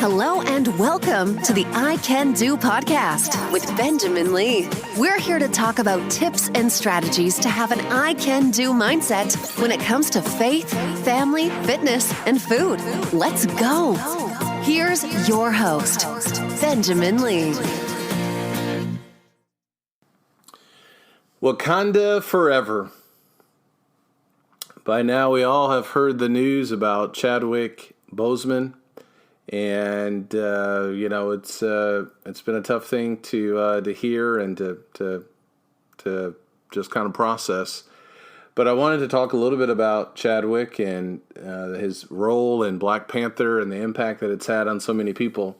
Hello and welcome to the I Can Do podcast with Benjamin Lee. We're here to talk about tips and strategies to have an I Can Do mindset when it comes to faith, family, fitness, and food. Let's go. Here's your host, Benjamin Lee. Wakanda forever. By now we all have heard the news about Chadwick Boseman. And it's been a tough thing to hear and to just kind of process. But I wanted to talk a little bit about Chadwick and his role in Black Panther and the impact that it's had on so many people.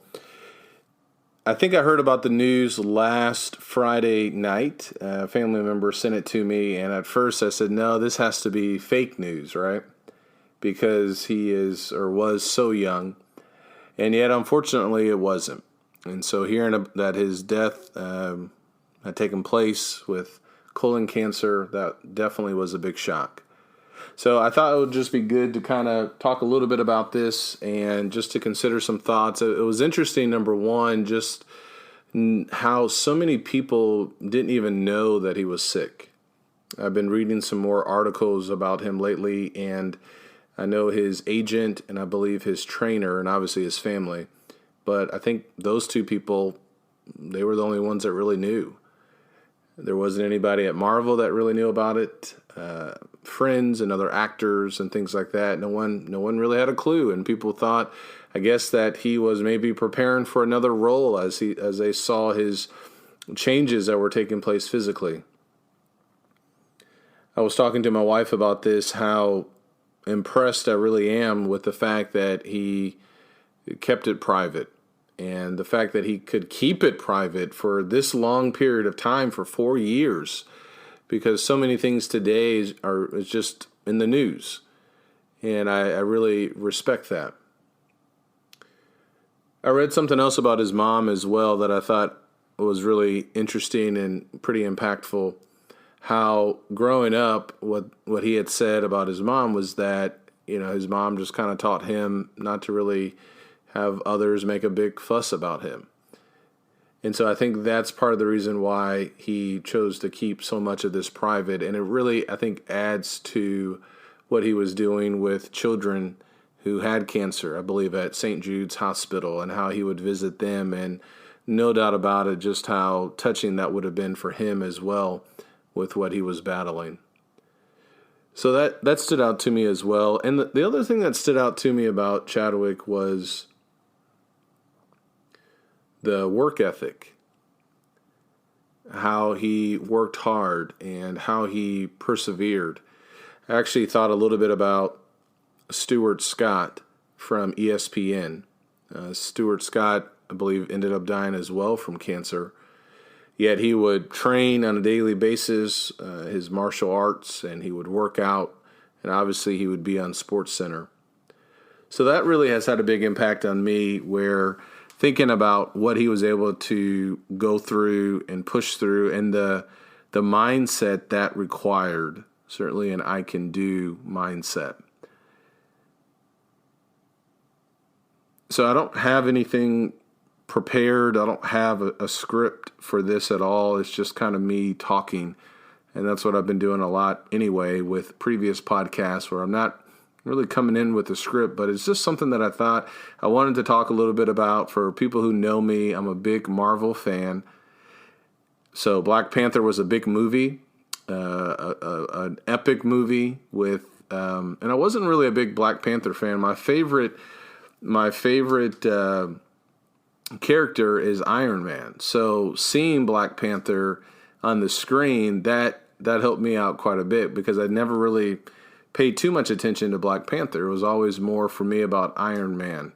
I think I heard about the news last Friday night. A family member sent it to me, and at first I said, no, this has to be fake news, right? Because he is or was so young. And yet, unfortunately, it wasn't. And so hearing that his death had taken place with colon cancer, that definitely was a big shock. So I thought it would just be good to kind of talk a little bit about this and just to consider some thoughts. It was interesting, number one, just how so many people didn't even know that he was sick. I've been reading some more articles about him lately, and I know his agent and I believe his trainer and obviously his family. But I think those two people, they were the only ones that really knew. There wasn't anybody at Marvel that really knew about it. Friends and other actors and things like that. No one really had a clue. And people thought, I guess, that he was maybe preparing for another role as they saw his changes that were taking place physically. I was talking to my wife about this, how impressed I really am with the fact that he kept it private and the fact that he could keep it private for this long period of time, for 4 years, because so many things today is just in the news, and I really respect that. I read something else about his mom as well that I thought was really interesting and pretty impactful. How growing up, what he had said about his mom was that, his mom just kind of taught him not to really have others make a big fuss about him. And so I think that's part of the reason why he chose to keep so much of this private. And it really, I think, adds to what he was doing with children who had cancer, I believe, at St. Jude's Hospital, and how he would visit them. And no doubt about it, just how touching that would have been for him as well, with what he was battling. So that stood out to me as well. And the other thing that stood out to me about Chadwick was the work ethic, how he worked hard and how he persevered. I actually thought a little bit about Stuart Scott from ESPN. Stuart Scott, I believe, ended up dying as well from cancer. Yet he would train on a daily basis, his martial arts, and he would work out, and obviously he would be on SportsCenter. So that really has had a big impact on me, where thinking about what he was able to go through and push through, and the mindset that required, certainly an I can do mindset. So I don't have anything prepared. I don't have a script for this at all. It's just kind of me talking. And that's what I've been doing a lot anyway with previous podcasts, where I'm not really coming in with a script, but it's just something that I thought I wanted to talk a little bit about. For people who know me, I'm a big Marvel fan. So Black Panther was a big movie, an epic movie with, and I wasn't really a big Black Panther fan. My favorite character is Iron Man. So seeing Black Panther on the screen, that helped me out quite a bit, because I never really paid too much attention to Black Panther. It was always more for me about Iron Man.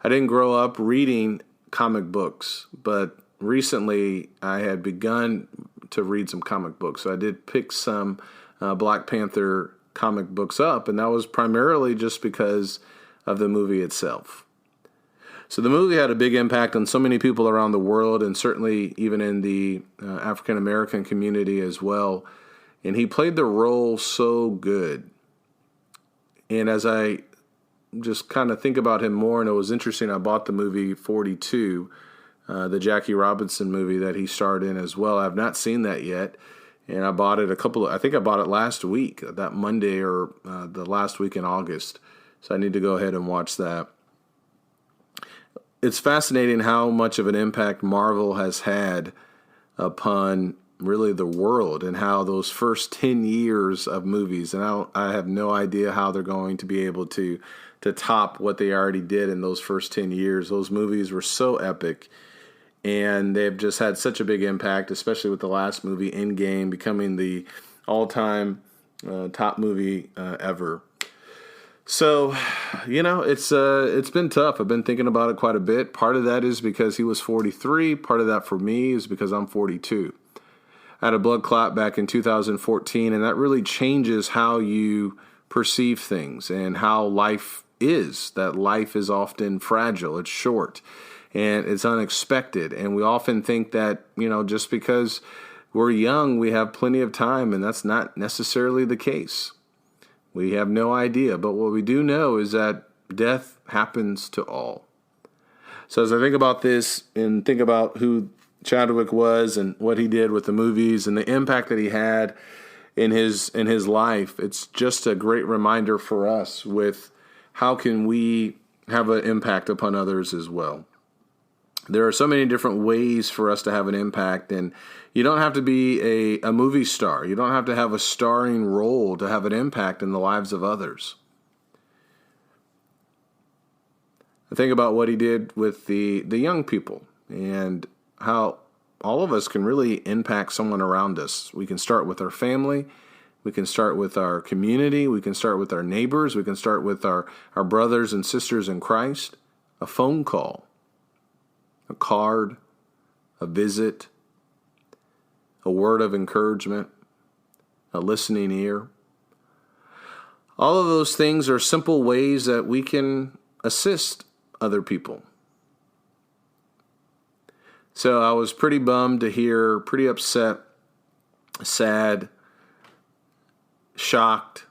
I didn't grow up reading comic books, but recently I had begun to read some comic books. So I did pick some Black Panther comic books up, and that was primarily just because of the movie itself. So the movie had a big impact on so many people around the world, and certainly even in the African American community as well. And he played the role so good. And as I just kind of think about him more, and it was interesting. I bought the movie 42, the Jackie Robinson movie that he starred in as well. I've not seen that yet, and I bought it I think I bought it last week, that Monday or the last week in August. So I need to go ahead and watch that. It's fascinating how much of an impact Marvel has had upon really the world, and how those first 10 years of movies, and I have no idea how they're going to be able to top what they already did in those first 10 years. Those movies were so epic, and they've just had such a big impact, especially with the last movie, Endgame, becoming the all-time top movie ever. So, it's been tough. I've been thinking about it quite a bit. Part of that is because he was 43. Part of that for me is because I'm 42. I had a blood clot back in 2014, and that really changes how you perceive things and how life is. That life is often fragile. It's short, and it's unexpected. And we often think that, just because we're young, we have plenty of time, and that's not necessarily the case. We have no idea, but what we do know is that death happens to all. So as I think about this and think about who Chadwick was and what he did with the movies and the impact that he had in his life, it's just a great reminder for us with how can we have an impact upon others as well. There are so many different ways for us to have an impact, and you don't have to be a movie star. You don't have to have a starring role to have an impact in the lives of others. I think about what he did with the young people and how all of us can really impact someone around us. We can start with our family. We can start with our community. We can start with our neighbors. We can start with our brothers and sisters in Christ. A phone call, a card, a visit, a word of encouragement, a listening ear. All of those things are simple ways that we can assist other people. So I was pretty bummed to hear, pretty upset, sad, shocked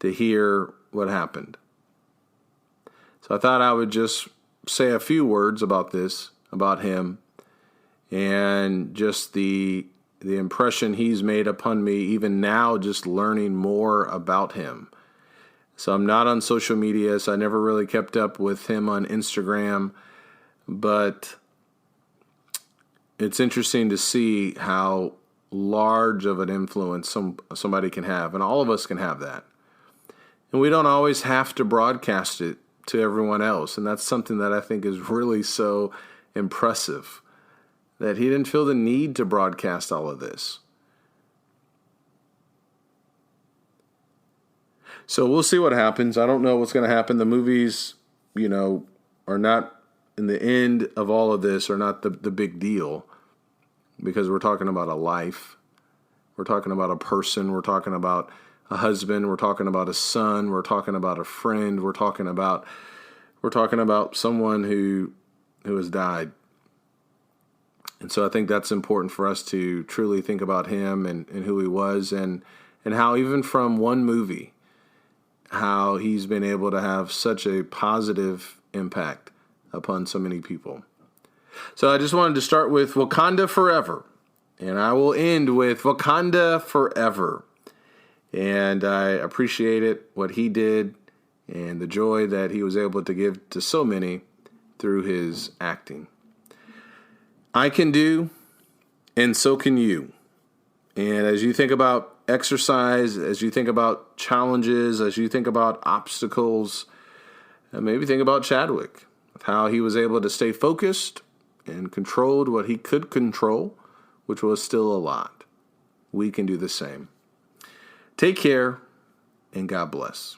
to hear what happened. So I thought I would just say a few words about this, about him, and just the impression he's made upon me, even now, just learning more about him. So I'm not on social media, so I never really kept up with him on Instagram, but it's interesting to see how large of an influence somebody can have, and all of us can have that. And we don't always have to broadcast it to everyone else, and that's something that I think is really so impressive, that he didn't feel the need to broadcast all of this. So we'll see what happens. I don't know what's going to happen. The movies, are not, in the end of all of this, are not the big deal, because we're talking about a life. We're talking about a person. We're talking about a husband. We're talking about a son. We're talking about a friend. We're talking about someone who has died. And so I think that's important for us to truly think about him and who he was, and how even from one movie, how he's been able to have such a positive impact upon so many people. So I just wanted to start with Wakanda Forever, and I will end with Wakanda Forever. And I appreciate it, what he did, and the joy that he was able to give to so many through his acting. I can do, and so can you. And as you think about exercise, as you think about challenges, as you think about obstacles, maybe think about Chadwick, how he was able to stay focused and controlled what he could control, which was still a lot. We can do the same. Take care, and God bless.